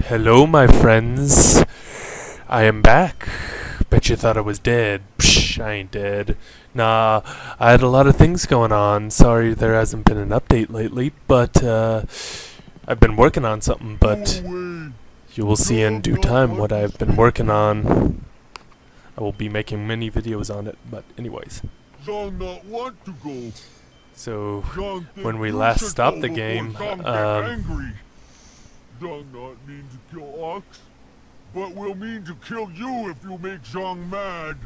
Hello, my friends. I am back. Bet you thought I was dead. Psh, I ain't dead. Nah, I had a lot of things going on. Sorry there hasn't been an update lately, but I've been working on something, but you will see in due time what I've been working on. I will be making many videos on it, but anyways. So, when we last stopped the game, Zhang not mean to kill Ox, but will mean to kill you if you make Zhang mad.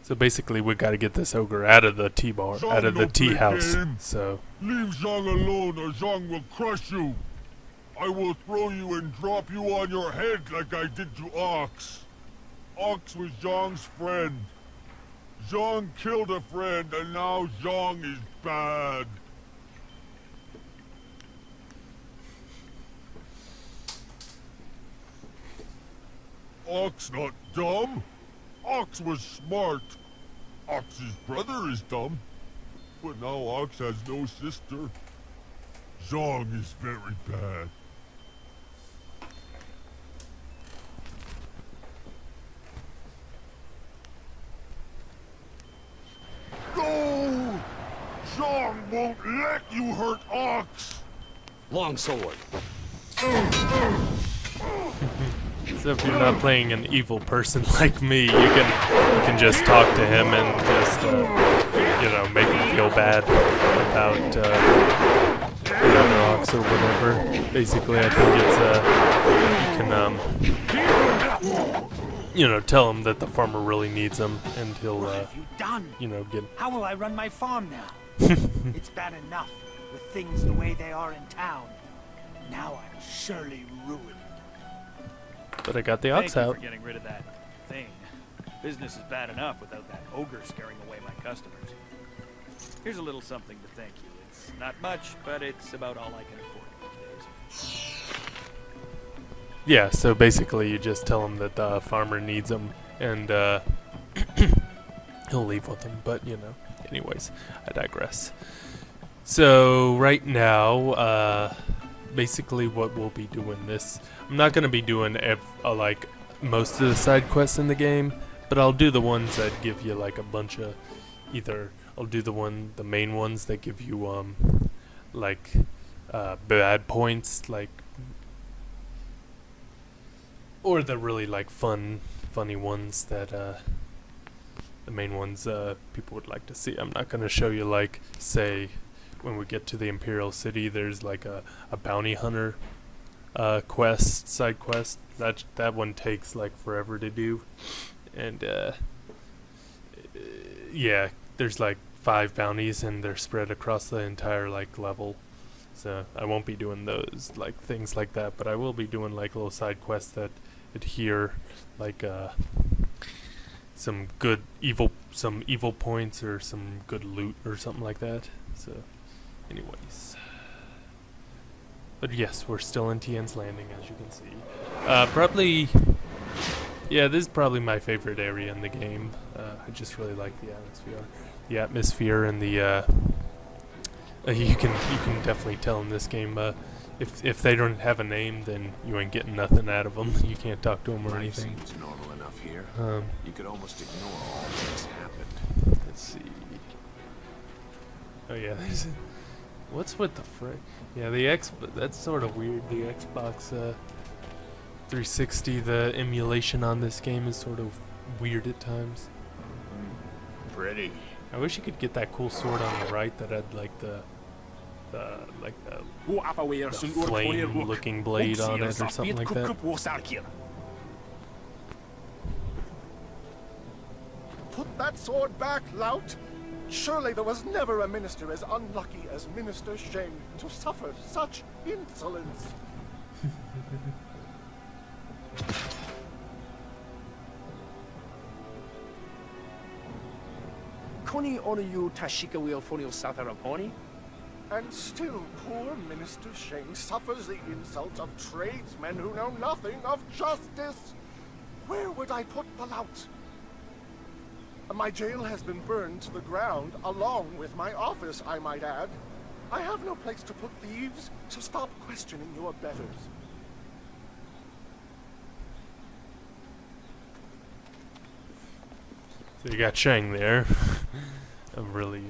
So basically we gotta get this ogre out of the tea bar, out of the tea house. So leave Zhang alone or Zhang will crush you. I will throw you and drop you on your head like I did to Ox. Ox was Zhang's friend. Zhang killed a friend and now Zhang is bad. Ox not dumb. Ox was smart. Ox's brother is dumb. But now Ox has no sister. Zhang is very bad. Go! Zhang won't let you hurt Ox! Long sword. So if you're not playing an evil person like me, you can just talk to him and just you know, make him feel bad about the other ox or whatever. Basically, I think it's you can you know, tell him that the farmer really needs him, and he'll What have you done? you know, get. How will I run my farm now? It's bad enough with things the way they are in town. Now I'm surely ruined. But I got the ox Thank you out. for getting rid of that thing. Business is bad enough without that ogre scaring away my customers. Here's a little something to thank you. It's not much, but it's about all I can afford these days. Yeah, so basically you just tell him that the farmer needs him, and he'll leave with him, but you know, anyways, I digress. So right now, basically what we'll be doing this, I'm not going to be doing like most of the side quests in the game, but I'll do the ones that give you like a bunch of, either I'll do the main ones that give you like bad points, like, or the really like funny ones that the main ones people would like to see. I'm not going to show you, like, say when we get to the Imperial City, there's like a bounty hunter quest, side quest. That one takes like forever to do, and yeah, there's like 5 bounties and they're spread across the entire like level. So I won't be doing those, like, things like that, but I will be doing like little side quests that adhere, like some evil points or some good loot or something like that. So anyways, but yes, we're still in Tien's Landing, as you can see. Probably, yeah, this is probably my favorite area in the game. I just really like the atmosphere, and the you can definitely tell in this game, if they don't have a name, then you ain't getting nothing out of them. You can't talk to them or anything. Seems normal enough here. You could almost ignore all that's happened. Let's see. Oh yeah, there's a, what's with the frick? Yeah, that's sort of weird. The Xbox 360, the emulation on this game is sort of weird at times. Pretty. I wish you could get that cool sword on the right that had like the flame-looking blade on it or something like that. Put that sword back, lout! Surely there was never a minister as unlucky as Minister Shane to suffer such insolence. Koni Onoyu Tashika will Fonio Sataraponi? And still poor Minister Shane suffers the insults of tradesmen who know nothing of justice. Where would I put the lout? My jail has been burned to the ground, along with my office, I might add. I have no place to put thieves, so stop questioning your betters. So you got Shang there. A really,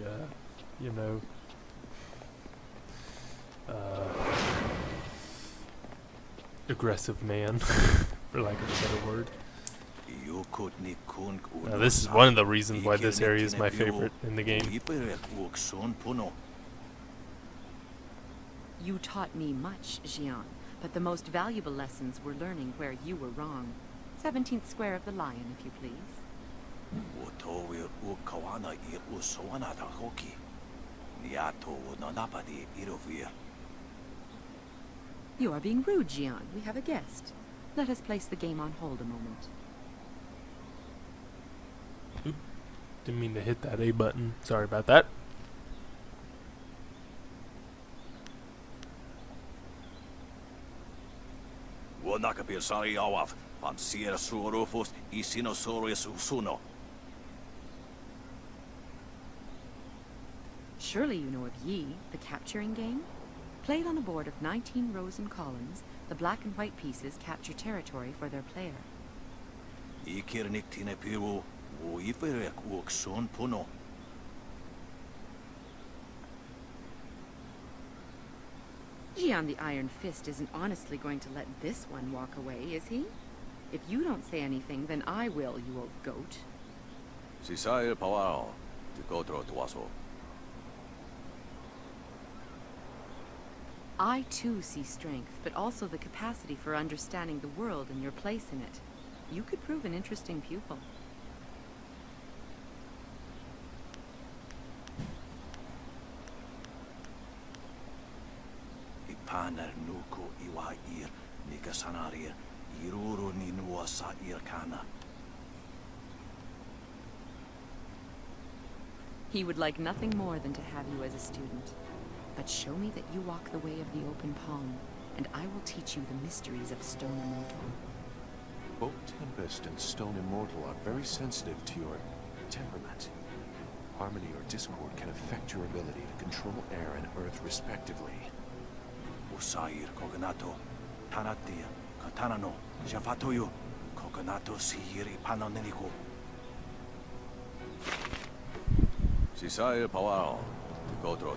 you know, aggressive man, for lack of a better word. Now, this is one of the reasons why this area is my favorite in the game. You taught me much, Jian, but the most valuable lessons were learning where you were wrong. 17th square of the Lion, if you please. You are being rude, Jian. We have a guest. Let us place the game on hold a moment. Oop. Didn't mean to hit that A button. Sorry about that. Surely you know of Yi, the capturing game? Played on a board of 19 rows and columns, the black and white pieces capture territory for their player. Jian the Iron Fist isn't honestly going to let this one walk away, is he? If you don't say anything, then I will, you old goat. I too see strength, but also the capacity for understanding the world and your place in it. You could prove an interesting pupil. He would like nothing more than to have you as a student. But show me that you walk the way of the open palm, and I will teach you the mysteries of Stone Immortal. Both Tempest and Stone Immortal are very sensitive to your temperament. Harmony or discord can affect your ability to control air and earth respectively. Usair Cognato, Tanatia, Katanano, Jafatoyo, Cognato Sihiri Panonenico. Sisair Pawao, Godro.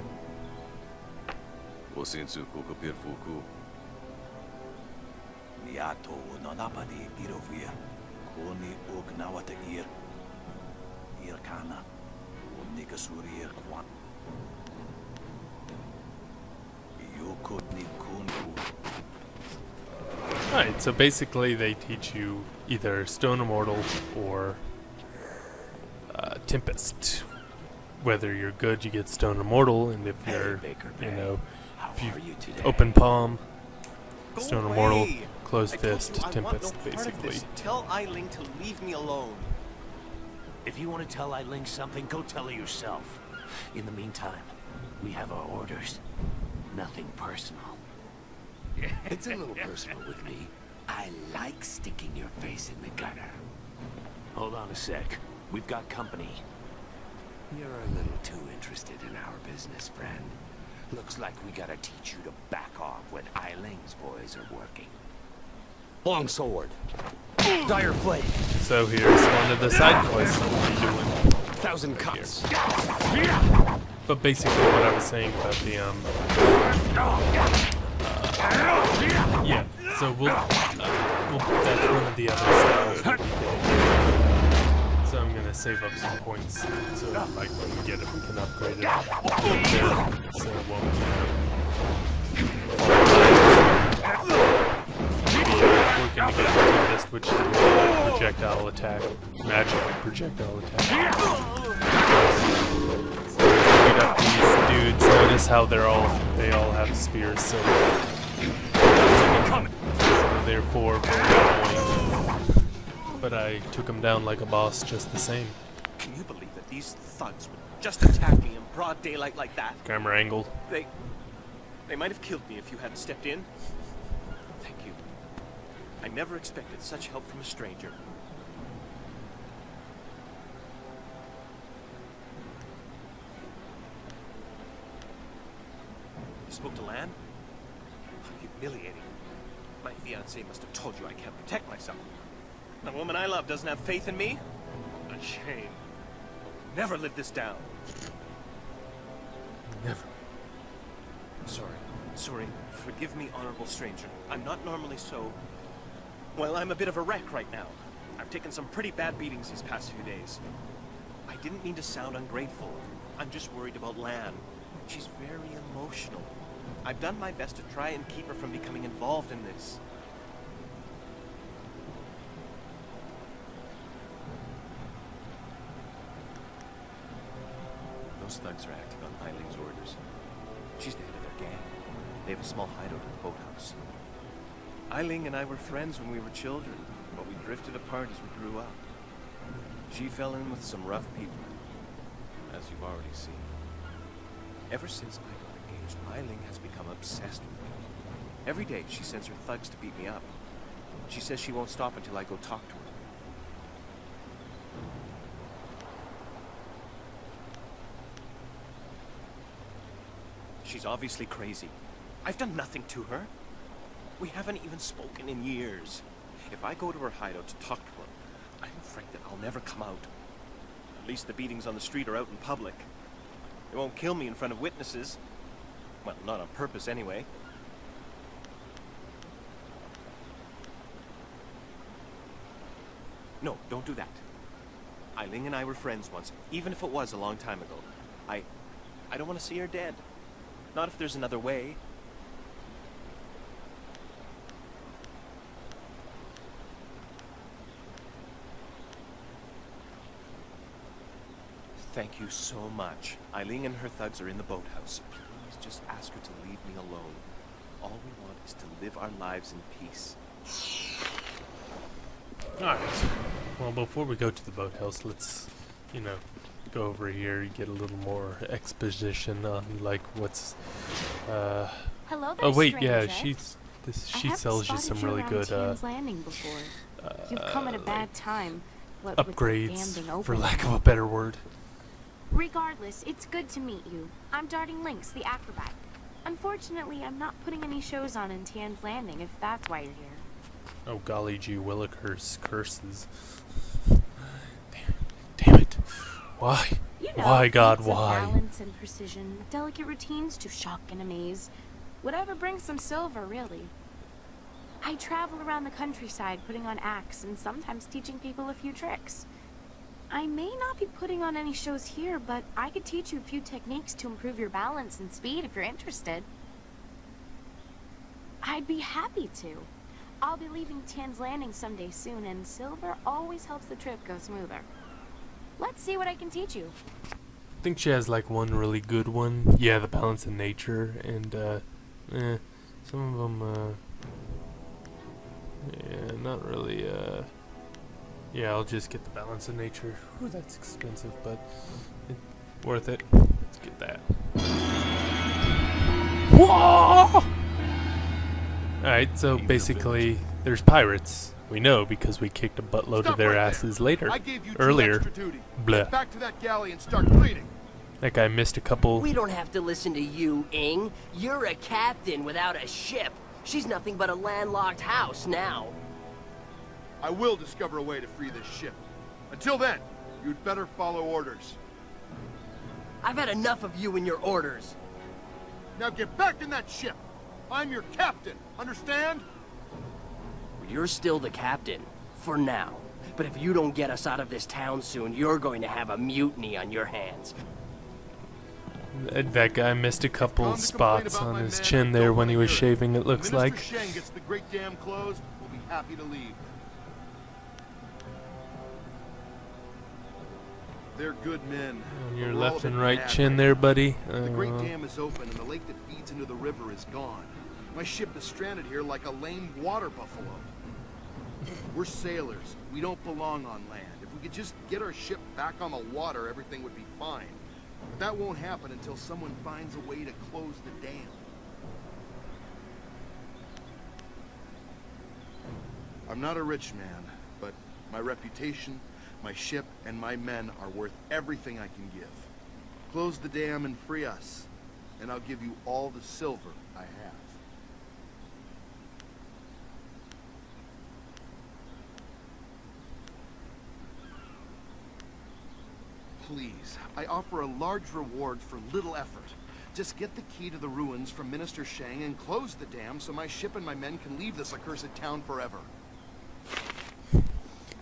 Osinsu Kukupir Fuku. Niato Nonapadi Irovia, Koni Ugnawata Ir, Irkana, Unikasurir Kwan. Alright, so basically they teach you either Stone Immortal or Tempest. Whether you're good, you get Stone Immortal, and if you're, you know, if you open palm, Stone Immortal, closed fist, Tempest, basically. Tell Eiling to leave me alone. If you want to tell Eiling something, go tell her yourself. In the meantime, we have our orders. Nothing personal. It's a little personal with me. I like sticking your face in the gutter. Hold on a sec. We've got company. You're a little too interested in our business, friend. Looks like we gotta teach you to back off when Eiling's boys are working. Longsword. Dire Flame. So here's one of the side quests we'll be doing. 1,000 cuts. But basically what I was saying about the, yeah, so that's one of the other styles we'll be getting. So I'm gonna save up some points, so like when we get it, we can upgrade it there, so it won't, working to get the Tempest, which is projectile attack, magic projectile attack. So beat up these dudes. Notice how they all have spears, so therefore very annoying. But I took him down like a boss just the same. Can you believe that these thugs would just attack me in broad daylight like that? Camera angle. They might have killed me if you hadn't stepped in. Thank you. I never expected such help from a stranger. You spoke to Lan? How humiliating. My fiancé must have told you I can't protect myself. The woman I love doesn't have faith in me? A shame. never live this down. Never. Sorry. Forgive me, honorable stranger. I'm not normally so... Well, I'm a bit of a wreck right now. I've taken some pretty bad beatings these past few days. I didn't mean to sound ungrateful. I'm just worried about Lan. She's very emotional. I've done my best to try and keep her from becoming involved in this. Those thugs are acting on Eiling's orders. She's the head of their gang. They have a small hideout in the boathouse. Eiling and I were friends when we were children, but we drifted apart as we grew up. She fell in with some rough people, as you've already seen. Ever since I got engaged, Eiling has become obsessed with me. Every day she sends her thugs to beat me up. She says she won't stop until I go talk to her. She's obviously crazy. I've done nothing to her. We haven't even spoken in years. If I go to her hideout to talk to her, I'm afraid that I'll never come out. At least the beatings on the street are out in public. They won't kill me in front of witnesses. Well, not on purpose anyway. No, don't do that. Eiling and I were friends once, even if it was a long time ago. I don't want to see her dead. Not if there's another way. Thank you so much. Eiling and her thugs are in the boathouse. Please just ask her to leave me alone. All we want is to live our lives in peace. Alright. Well, before we go to the boathouse, let's, go over here, get a little more exposition on, like, what's, Hello there, oh, wait, stranger. yeah, she sells you some really good, Landing before. You've come at a bad time. What, upgrades, with the for lack of a better word. Regardless, it's good to meet you. I'm Darting Lynx, the acrobat. Unfortunately, I'm not putting any shows on in Tian's Landing, if that's why you're here. Oh, golly gee willikers, curses. Damn it. Why? Why, God, why? Balance and precision, delicate routines to shock and amaze. Whatever brings some silver, really. I travel around the countryside putting on acts and sometimes teaching people a few tricks. I may not be putting on any shows here, but I could teach you a few techniques to improve your balance and speed if you're interested. I'd be happy to. I'll be leaving Tian's Landing someday soon, and silver always helps the trip go smoother. Let's see what I can teach you. I think she has like one really good one. Yeah, the balance in nature, and some of them, yeah, not really, yeah, I'll just get the balance in nature. Ooh, that's expensive, but worth it. Let's get that. Whoa! Alright, so basically, there's pirates. We know because we kicked a buttload of their asses later. Earlier. Blah. Get back to that galley and start cleaning. That guy missed a couple. We don't have to listen to you, Ing. You're a captain without a ship. She's nothing but a landlocked house now. I will discover a way to free this ship. Until then, you'd better follow orders. I've had enough of you and your orders. Now get back in that ship. I'm your captain, understand? You're still the captain, for now. But if you don't get us out of this town soon, you're going to have a mutiny on your hands. That guy missed a couple spots on his chin there when he was shaving, it looks like. If Mr. Sheng gets the great dam closed, we'll be happy to leave. They're good men. On your left and right chin there, buddy. The great dam is open and the lake that feeds into the river is gone. My ship is stranded here like a lame water buffalo. We're sailors. We don't belong on land. If we could just get our ship back on the water, everything would be fine. But that won't happen until someone finds a way to close the dam. I'm not a rich man, but my reputation, my ship, and my men are worth everything I can give. Close the dam and free us, and I'll give you all the silver I have. please. I offer a large reward for little effort. Just get the key to the ruins from Minister Shang and close the dam so my ship and my men can leave this accursed town forever.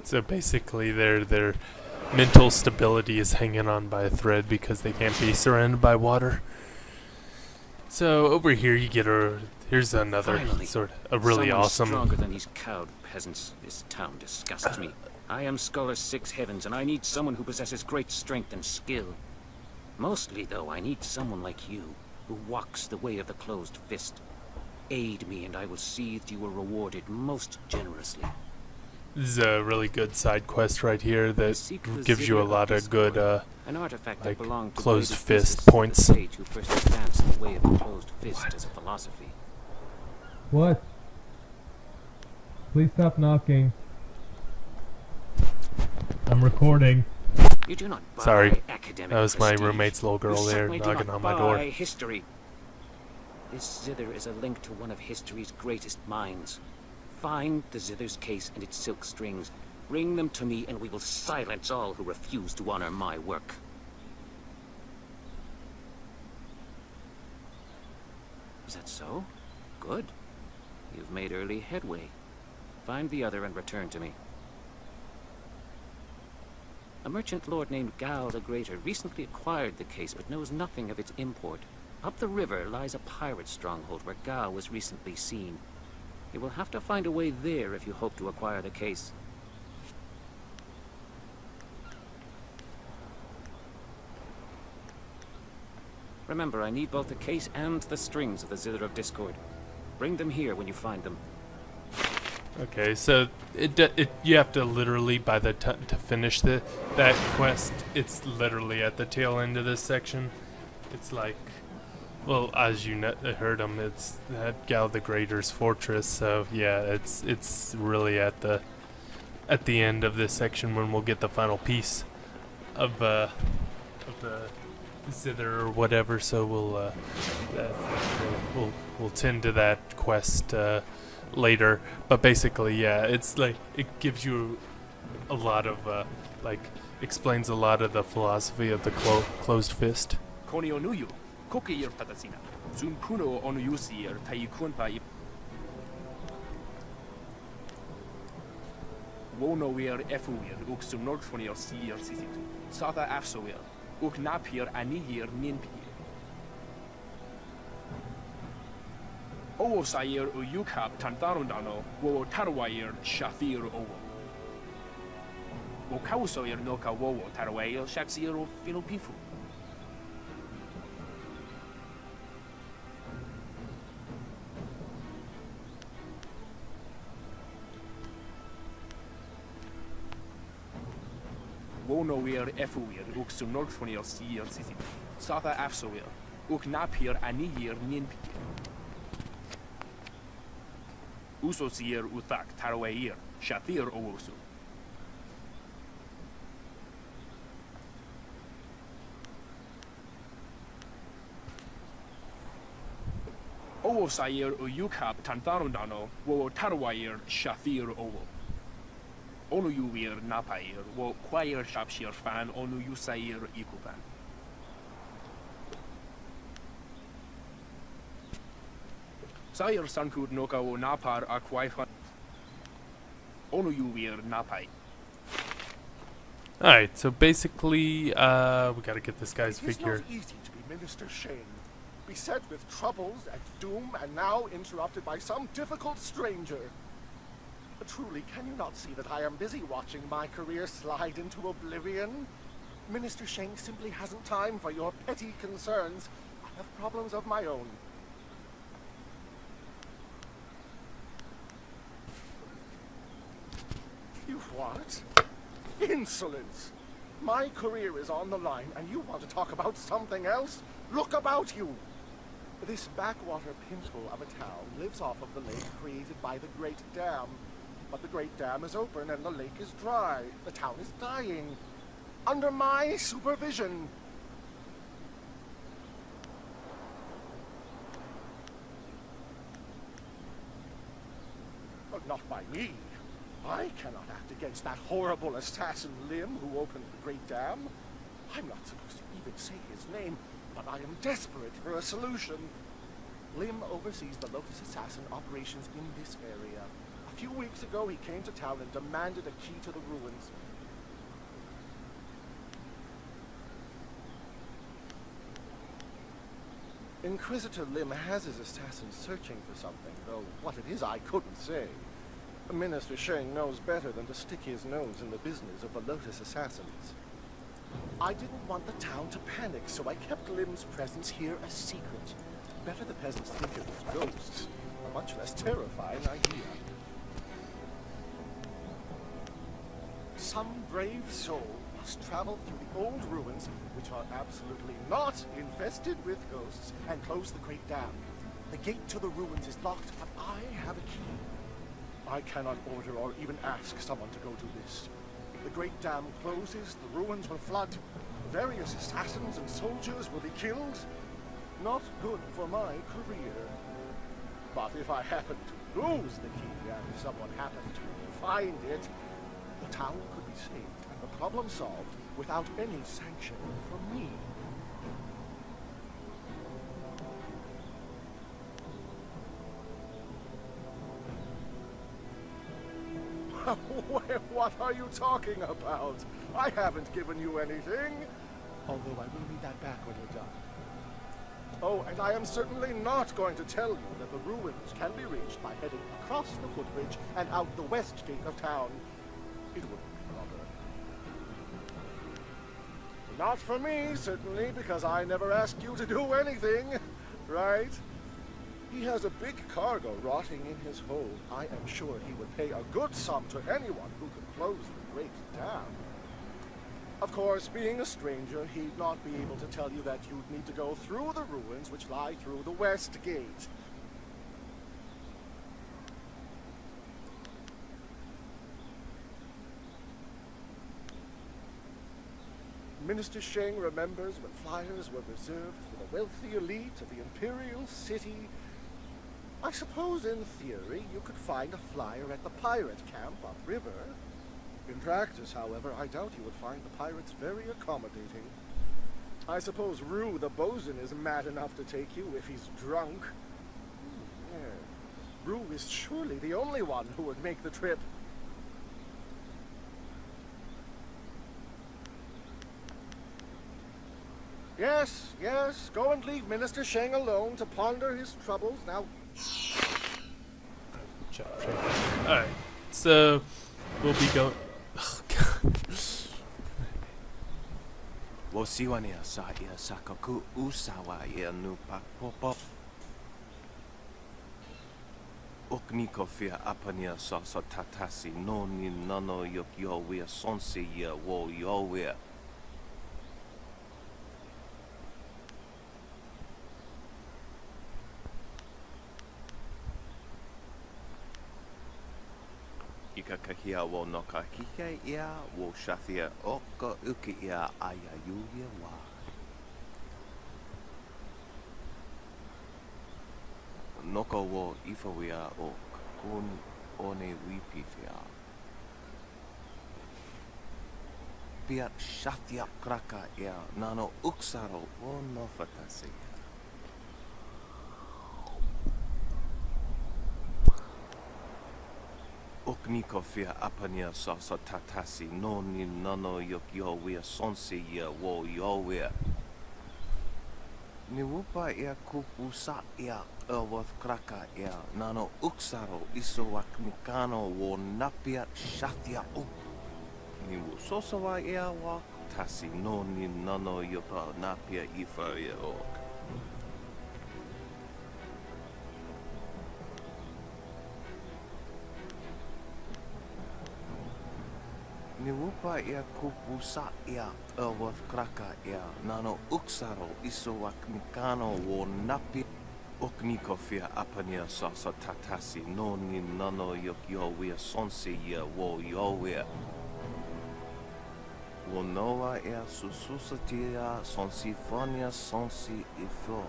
So basically their mental stability is hanging on by a thread because they can't be surrounded by water. So over here you get here's another Finally, sort of a really someone awesome. stronger than these cowed peasants. This town disgusts me. I am Scholar Six Heavens, and I need someone who possesses great strength and skill. Mostly, though, I need someone like you, who walks the way of the closed fist. Aid me, and I will see that you are rewarded most generously. This is a really good side quest right here that gives you a lot of good An artifact like that belonged to closed David fist Thesis, points. the sage who first advanced the way of the closed fist as a philosophy. What? Please stop knocking. I'm recording. You do not buy Sorry, academic that was my prestige. roommate's little girl You there certainly do knocking not on my buy door. history. This zither is a link to one of history's greatest minds. Find the zither's case and its silk strings. Bring them to me and we will silence all who refuse to honor my work. Is that so? Good. You've made early headway. Find the other and return to me. A merchant lord named Gal the Greater recently acquired the case but knows nothing of its import. Up the river lies a pirate stronghold where Gal was recently seen. You will have to find a way there if you hope to acquire the case. Remember, I need both the case and the strings of the Zither of Discord. Bring them here when you find them. Okay, so you have to literally by the to finish that quest. It's literally at the tail end of this section. It's like, well, as you heard him, it's at Gal the Greater's fortress. So yeah, it's really at the end of this section when we'll get the final piece of the zither or whatever. So we'll tend to that quest later. But basically, yeah, it's like it gives you a lot of like explains a lot of the philosophy of the closed fist. Wonoir efuir uk sunordfonir sier sisitu. Sata afsoir uk napir anihir ninpir. Owo sair u yukhab tantarundano wo tarwair shafir owo. Wo kausoir noka wowo tarwair shaksir o finopifu. Wonoir efuir uk sunordfonir sier sisitu. Sata afsoir uk napir anihir ninpir. Usosir uthak tarwair shathir owosu. Owosair uyukhab tantarundano wo tarwair shathir owo. Onu yuwir napair wo kwair shapshir fan onu yusair ikupan. Sair sankud noka wo napar akwaifan. Onu yuwir napai. Alright, so basically, we gotta get this guy's figure. It is not easy to be Minister Shane. Beset with troubles and doom, and now interrupted by some difficult stranger. But truly, can you not see that I am busy watching my career slide into oblivion? Minister Shane simply hasn't time for your petty concerns. I have problems of my own. You what? Insolence! My career is on the line, and you want to talk about something else? Look about you! This backwater pinhole of a town lives off of the lake created by the Great Dam. But the Great Dam is open and the lake is dry. The town is dying. Under my supervision. But not by me. I cannot act against that horrible assassin Lim who opened the Great Dam. I'm not supposed to even say his name, but I am desperate for a solution. Lim oversees the Lotus Assassin operations in this area. A few weeks ago, he came to town and demanded a key to the ruins. Inquisitor Lim has his assassins searching for something, though what it is I couldn't say. Minister Sheng knows better than to stick his nose in the business of the Lotus Assassins. I didn't want the town to panic, so I kept Lim's presence here a secret. Better the peasants think it was ghosts. A much less terrifying idea. Some brave soul must travel through the old ruins, which are absolutely not infested with ghosts, and close the great dam. The gate to the ruins is locked, but I have a key. I cannot order or even ask someone to go do this. If the great dam closes, the ruins will flood. Various assassins and soldiers will be killed. Not good for my career. But if I happen to lose the key and someone happens to find it, the town could be saved and the problem solved without any sanction from me. What are you talking about? I haven't given you anything. Although I will need that back when you're done. Oh, and I am certainly not going to tell you that the ruins can be reached by heading across the footbridge and out the west gate of town. It wouldn't be proper. Not for me, certainly, because I never asked you to do anything, right? He has a big cargo rotting in his hold. I am sure he would pay a good sum to anyone who could close the great dam. Of course, being a stranger, he'd not be able to tell you that you'd need to go through the ruins which lie through the west gate. Minister Sheng remembers when flyers were reserved for the wealthy elite of the Imperial City. I suppose in theory you could find a flyer at the pirate camp upriver. In practice, however, I doubt you would find the pirates very accommodating. I suppose Rue the bosun is mad enough to take you if he's drunk. Yeah. Rue is surely the only one who would make the trip. Yes, yes, go and leave Minister Sheng alone to ponder his troubles now. Alright, so we'll be going. Oh, God. Wosiwania sa ia sakaku usawa ia nu papopo. Okniko fia apania sa sa tatasi no ni nano yok yo wea sonse ia wo yo wea. Kahia wo no ka kike ia wo shathia oka uki ia aya yuya wa. Noko wo ifawia o kun one wipifia. Pia shathia kraka ia nano uksaro wo no fatasi. Okniko fia apania sa sa tatasi no ni nano yok yo wea sonse ia wo yo wea. Ni wupa ia kupu sa ia ewath kraka ia nano uksaro iso wakmikano wo napia shathia u. Ni wu sosawa ia wak tasi no ni nano yopa napia ifa ia ok. Ni wupa ia kupu sa ia ewath kraka ia nano uksaro iso wakmikano wo napi. Okniko fia apania sa sa tatasi no ni nano yok yo wea sonse ia wo yo wea. Wo noa ia sususatia sonsifonia sonsi ifo.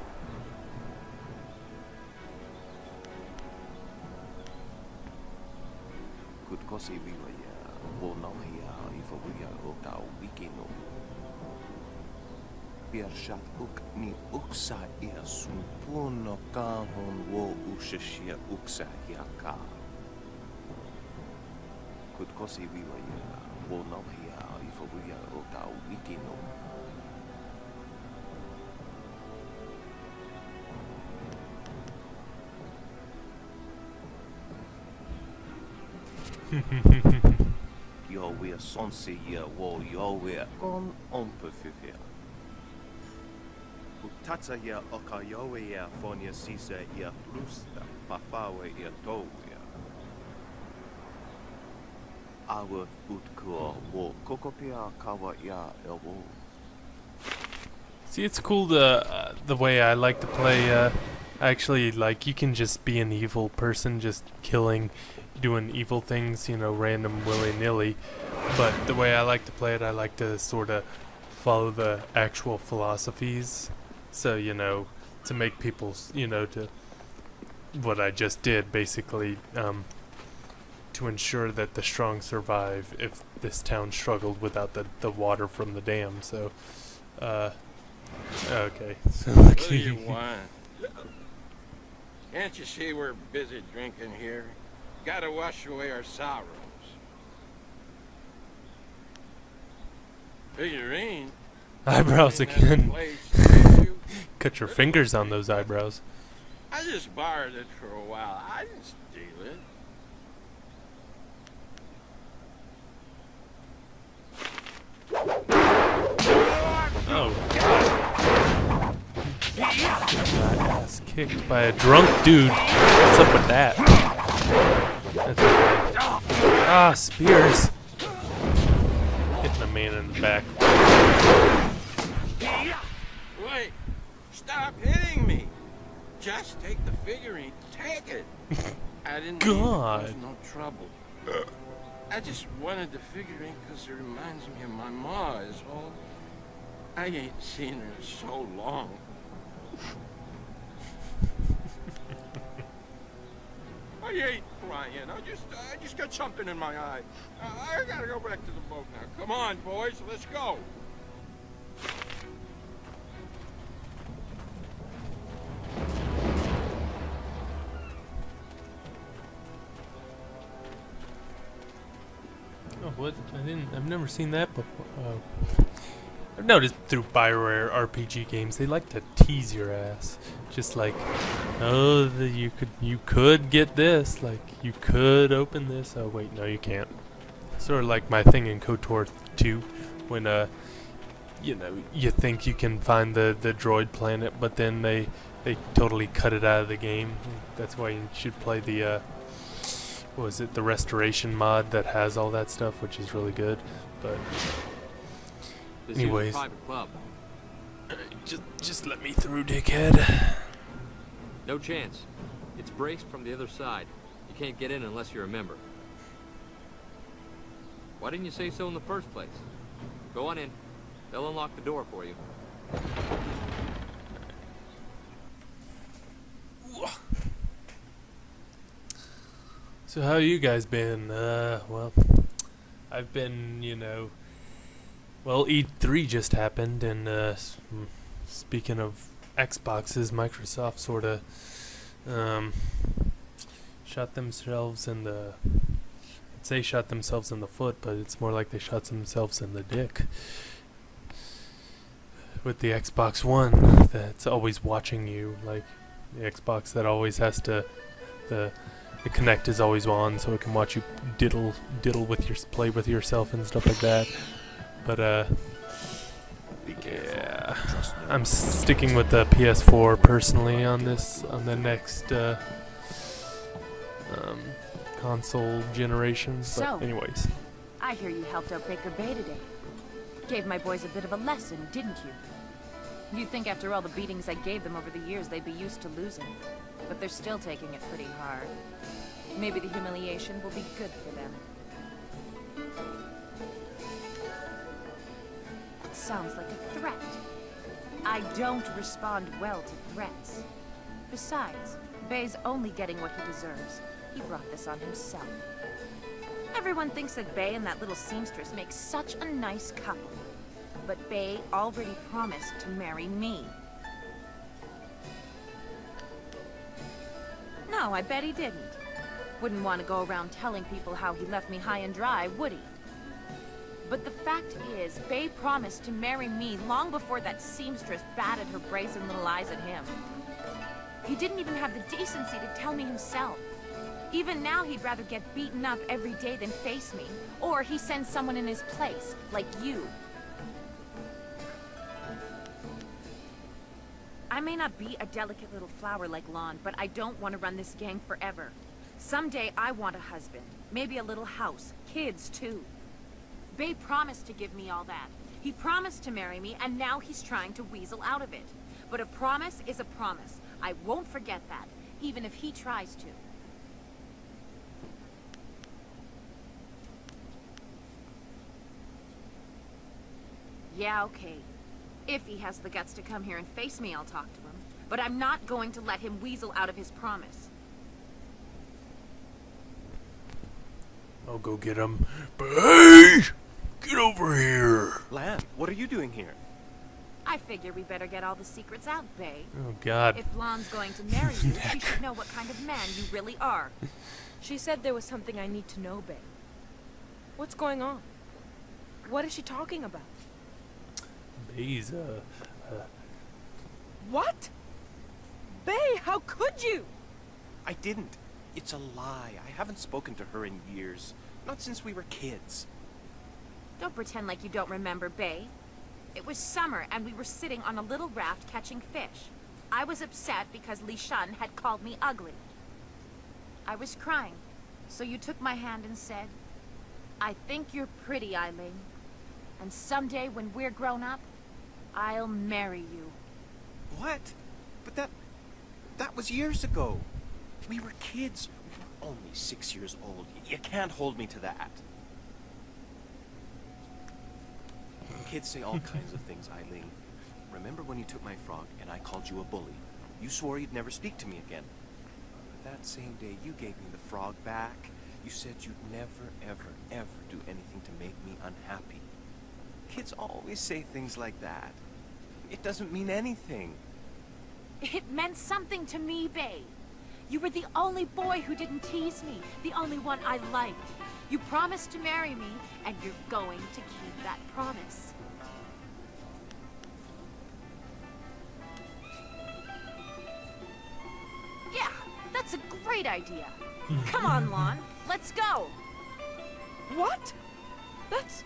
Kutkosi viwa ia wo noa ia ifo wea o tau wiki no. Birshat uk ni uksa ia sun puno kahon wo ushashia uksa hiaka. Kutkosi wiwa ia wo no hia ifobuya ota wikino. Yo we sonsi ia wo yo we gon ompefifia. Utatsa ia okayowe ia fonia sisa ia rusta pafawe ia toya. Awa utko wo kokopia kawa ia elwo. See, it's cool the way I like to play. Actually, like, you can just be an evil person, just killing, doing evil things, you know, random willy-nilly. But the way I like to play it, I like to sort of follow the actual philosophies. So, you know, to make people, you know, to what I just did, basically, to ensure that the strong survive if this town struggled without the water from the dam. So, okay. So, What do you want? Can't you see we're busy drinking here? Gotta wash away our sorrows. Figurine? Eyebrows again. Cut your fingers on those eyebrows. I just borrowed it for a while. I didn't steal it. Oh. Got ass kicked by a drunk dude. What's up with that? That's okay. Ah, spears. Hitting a man in the back. Wait! Stop hitting me! Just take the figurine. Take it! I didn't mean God. there's no trouble. I just wanted the figurine because it reminds me of my ma is all. I ain't seen her in so long. I ain't crying. I just got something in my eye. I gotta go back to the boat now. Come on, boys, let's go. Oh, what? I've never seen that before. I've noticed through BioWare RPG games, they like to tease your ass. Just like, oh, you could get this. Like, you could open this. Oh, wait, no, you can't. Sort of like my thing in KOTOR 2, when, you know, you think you can find the droid planet, but then they totally cut it out of the game. That's why you should play the, what was it, the restoration mod that has all that stuff, which is really good. But anyways, private club. Just let me through, dickhead. No chance. It's braced from the other side. You can't get in unless you're a member. Why didn't you say so in the first place? Go on in. They'll unlock the door for you. So how you guys been? Well, I've been, you know, well, E3 just happened, and speaking of Xboxes, Microsoft sort of shot themselves in the, I'd say shot themselves in the foot, but it's more like they shot themselves in the dick with the Xbox One that's always watching you, like the Xbox that always has to, the Kinect is always on, so it can watch you diddle with your, play with yourself and stuff like that. But yeah, I'm sticking with the PS4 personally on this, on the next console generations. So, but anyways, I hear you helped out Baker Bay today. Gave my boys a bit of a lesson, didn't you? You'd think after all the beatings I gave them over the years they'd be used to losing. But they're still taking it pretty hard. Maybe the humiliation will be good for them. It sounds like a threat. I don't respond well to threats. Besides, Bay's only getting what he deserves. He brought this on himself. Everyone thinks that Bay and that little seamstress make such a nice couple. but Bay already promised to marry me. No, I bet he didn't. Wouldn't want to go around telling people how he left me high and dry, would he? But the fact is, Bay promised to marry me long before that seamstress batted her brazen little eyes at him. He didn't even have the decency to tell me himself. Even now, he'd rather get beaten up every day than face me. Or he sends someone in his place, like you. I may not be a delicate little flower like Lon, but I don't want to run this gang forever. Someday I want a husband, maybe a little house, kids too. Bay promised to give me all that. He promised to marry me, and now he's trying to weasel out of it. But a promise is a promise. I won't forget that, even if he tries to. Yeah, okay. If he has the guts to come here and face me, I'll talk to him. But I'm not going to let him weasel out of his promise. I'll go get him. Bay! Get over here! Lamb, what are you doing here? I figure we better get all the secrets out, Bay. Oh, God. If Lon's going to marry you, she should know what kind of man you really are. She said there was something I need to know, Bay. What's going on? What is she talking about? Bay's, What? Bay, how could you? I didn't. It's a lie. I haven't spoken to her in years. Not since we were kids. Don't pretend like you don't remember, Bay. It was summer, and we were sitting on a little raft catching fish. I was upset because Li Shan had called me ugly. I was crying, so you took my hand and said, "I think you're pretty, Eileen. And someday when we're grown up, I'll marry you." What? But that was years ago. We were kids. We were only 6 years old. You can't hold me to that. Kids say all kinds of things, Eileen. Remember when you took my frog and I called you a bully? You swore you'd never speak to me again. But that same day you gave me the frog back. You said you'd never, ever, ever do anything to make me unhappy. Kids always say things like that. It doesn't mean anything. It meant something to me, Bay. You were the only boy who didn't tease me, the only one I liked. You promised to marry me, and you're going to keep that promise. Yeah, that's a great idea. Come on, Lon, let's go. What? That's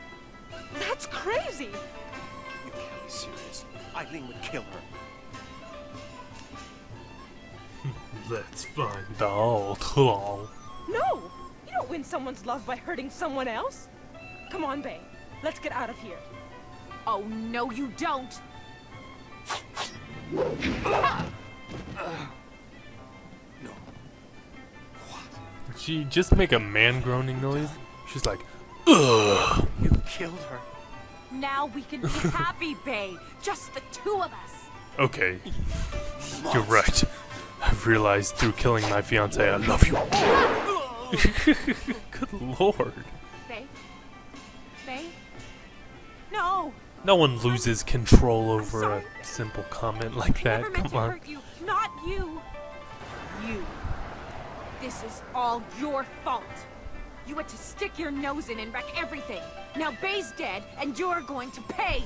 crazy. You can't be serious. Eileen would kill her. Let's find out. No! You don't win someone's love by hurting someone else. Come on, Bay. Let's get out of here. Oh, no, you don't. No. Did she just make a man groaning noise? She's like, ugh. You killed her. Now we can be happy, Bay. Just the two of us. Okay. You're right. I've realized through killing my fiancé, I love you. Good lord. Bay? Bay? No! No one loses control over a simple comment like that. Never meant Come to on. hurt you. Not you. You. This is all your fault. You had to stick your nose in and wreck everything. Now Bay's dead, and you're going to pay.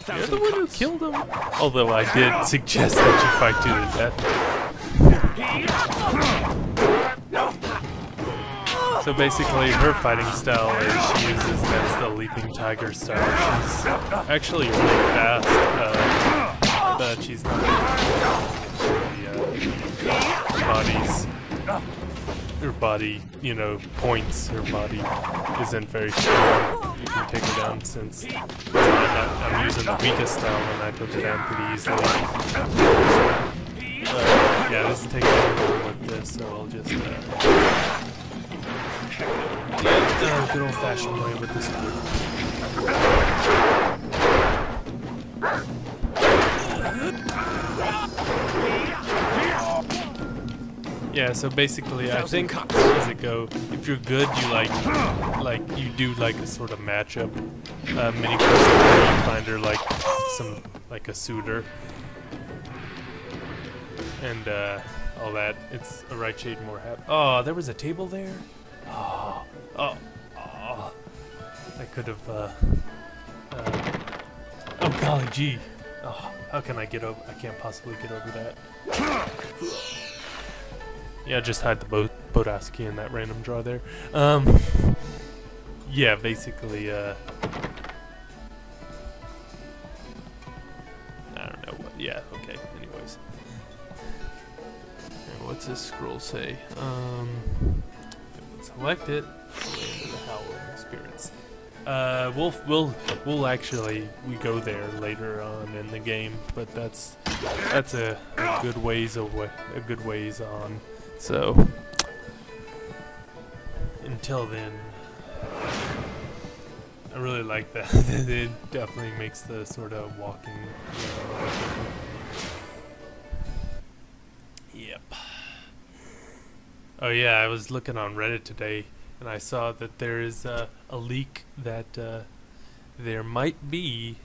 You're the one who killed him. Although I did suggest that you fight to the death. So basically, her fighting style is she uses that's the leaping tiger style. She's actually really fast, but she's not. Her body, you know, points. Her body isn't very strong. You can take her down since I'm using the weakest style and I took her down pretty easily. Yeah, this is taking over with this, so I'll just good old-fashioned way with this Yeah, so basically, I think, how does it go? If you're good, you you do like a sort of matchup mini quest where you find her like a suitor and all that. It's a right shade more happy. Oh, there was a table there. Oh, I could have. Oh golly gee. Oh, how can I get over? I can't possibly get over that. Yeah, just hide the Bodowski in that random draw there. Yeah, basically, I don't know what. Yeah, okay. Anyways, and what's this scroll say? Select it. Land of the Howling Spirits. We'll actually go there later on in the game, but that's a good ways away, a good ways on. So until then, I really like that. It definitely makes the sort of walking. Yep. Oh yeah, I was looking on Reddit today, and I saw that there is a leak that there might be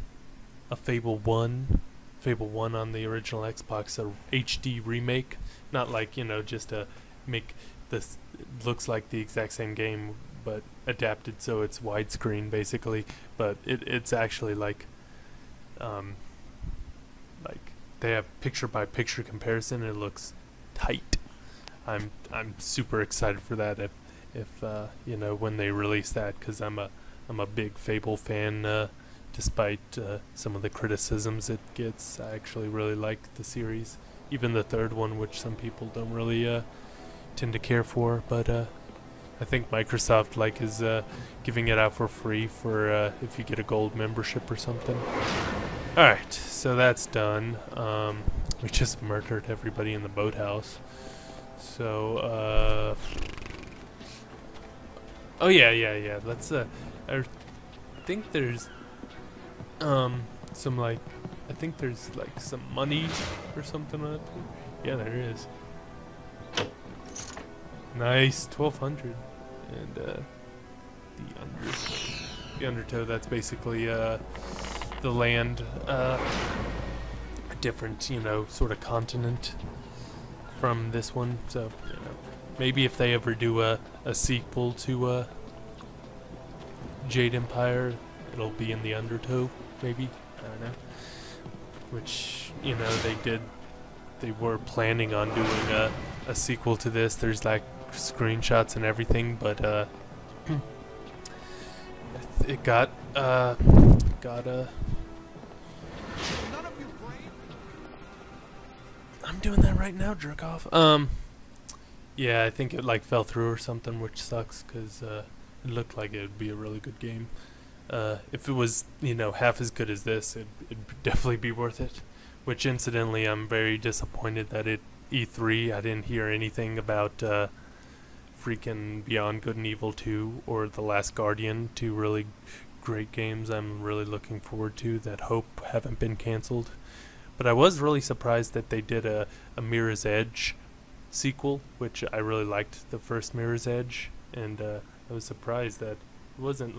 a Fable 1 on the original Xbox, a HD remake. Not like, you know, just to make this looks like the exact same game, but adapted so it's widescreen basically. But it's actually like they have picture-by-picture comparison. It looks tight. I'm super excited for that if you know, when they release that, because I'm a big Fable fan. Despite some of the criticisms it gets, I actually really like the series. Even the third one, which some people don't really tend to care for, but I think Microsoft is giving it out for free for if you get a gold membership or something. Alright, so that's done. We just murdered everybody in the boathouse. So, oh yeah. Let's, I think there's, some, I think there's, some money or something on it. Yeah, there is. Nice, 1,200. And, the Undertow, that's basically, the land, a different, you know, sort of continent from this one. So, you know, maybe if they ever do a sequel to, Jade Empire, it'll be in the Undertow, maybe. I don't know. Which, you know, they were planning on doing a sequel to this. There's screenshots and everything, but it got I'm doing that right now, jerk off. Yeah, I think it fell through or something, which sucks, because it looked like it would be a really good game. If it was, you know, half as good as this, it'd definitely be worth it. Which, incidentally, I'm very disappointed that at E3 I didn't hear anything about freaking Beyond Good and Evil 2 or The Last Guardian, two really great games I'm really looking forward to that hope haven't been cancelled. But I was really surprised that they did a Mirror's Edge sequel, which I really liked the first Mirror's Edge, and I was surprised that it wasn't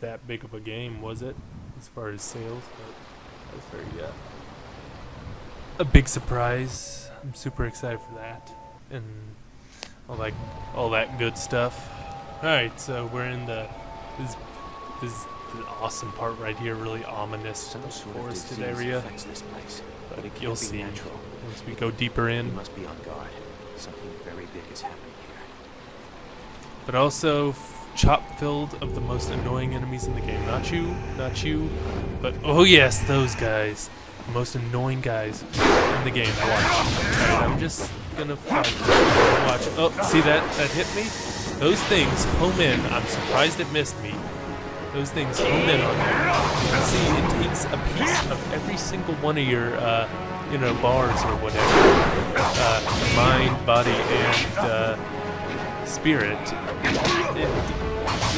that big of a game, was it, as far as sales? But that was very a big surprise. I'm super excited for that, and all that good stuff. All right, so we're in this the awesome part right here, really ominous forested area. But you'll see once we go deeper in. We must be on guard. Something very big is happening here. But also chock filled of the most annoying enemies in the game. Not you, but oh yes, those guys. The most annoying guys in the game. Watch. Alright, I'm just gonna fight. Watch. Oh, see that? That hit me? Those things home in. I'm surprised it missed me. Those things home in on me. See, it takes a piece of every single one of your, you know, bars or whatever. Mind, body, and spirit. You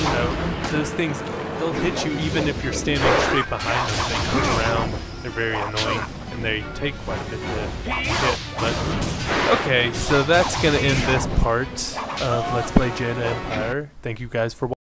know, those things, they'll hit you even if you're standing straight behind them. They come around. They're very annoying. And and they take quite a bit to hit. But okay, so that's gonna end this part of Let's Play Jade Empire. Thank you guys for watching.